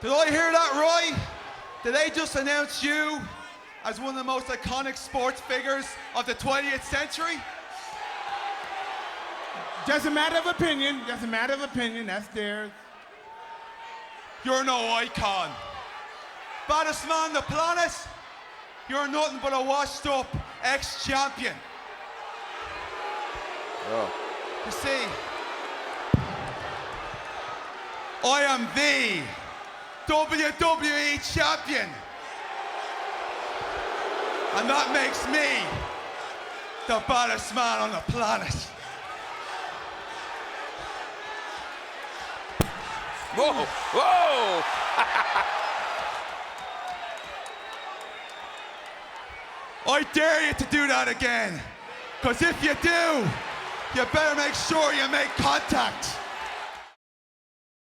Did I hear that right? Did they just announce you as one of the most iconic sports figures of the 20th century? Just a matter of opinion. Just a matter of opinion. That's theirs. You're no icon. Baddest man on the planet? You're nothing but a washed up ex-champion. Oh. You see, I am the WWE champion. And that makes me the baddest man on the planet. Whoa! Whoa! I dare you to do that again. Because if you do, you better make sure you make contact.